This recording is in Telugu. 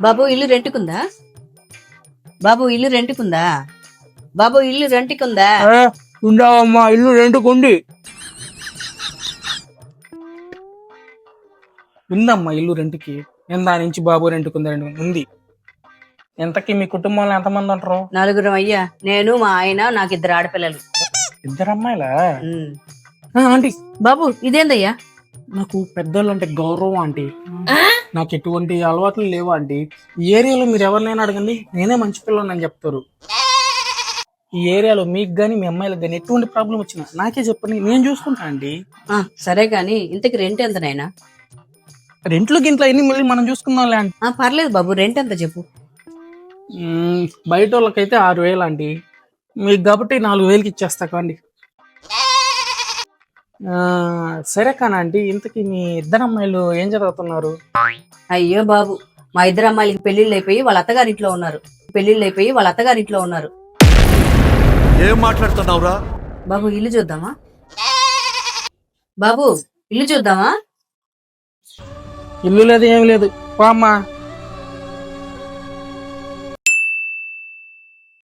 బాబు ఇల్లు రెంట్కుందా? బాబు ఇల్లు రెంట్కుందా? బాబు ఇల్లు రెంట్కుందా? ఉండవమ్మా, ఇల్లు రెంట్కుంది. ఉందమ్మా ఇల్లు రెంట్కి. ఎందా నుంచి బాబు రెంట్కుంది ఉంది. ఎంతకి మీ కుటుంబంలో ఎంతమంది ఉంటారు? 4 అయ్యా. నేను మా ఆయన, నాకు 2 ఆడపిల్లలు. 2 అమ్మాయిలా? ఉమ్. ఆంటీ, బాబు ఇదేందయ్యా? నాకు పెద్దోళ్ళు అంటే గౌరవం ఆంటీ. నాకు ఎటువంటి అలవాట్లు లేవు ఆంటీ. ఈ ఏరియాలో మీరు ఎవరినైనా అడగండి, నేనే మంచి పిల్లని చెప్తారు. ఈ ఏరియాలో మీకు గానీ మీ అమ్మాయిలకు గానీ ఎటువంటి ప్రాబ్లం వచ్చినా నాకే చెప్పండి, నేను చూసుకుంటా ఆంటీ. సరే గాని ఇంతకి రెంట్ ఎంత నాయనా? రెంట్లు గింట్లో అన్ని మళ్ళీ మనం చూసుకుందాంలే ఆంటీ. పర్లేదు బాబు, రెంట్ ఎంత చెప్పు. బయట వాళ్ళకైతే 6,000 ఆంటీ. మీకు కాబట్టి 4,000కి ఇచ్చేస్తా కాండి. సరే కానీ ఆంటీ, ఇంతకీ మీ 2 అమ్మాయిలు ఏం చదువుతున్నారు? అయ్యో బాబు, మా 2 అమ్మాయిలకి పెళ్లిళ్ళు అయిపోయి వాళ్ళ అత్తగారింట్లో ఉన్నారు. ఏం మాట్లాడుతున్నావురా? బాబు ఇల్లు చూద్దామా? బాబు ఇల్లు చూద్దామా? ఇల్లు లేదు, ఏం లేదు. అమ్మా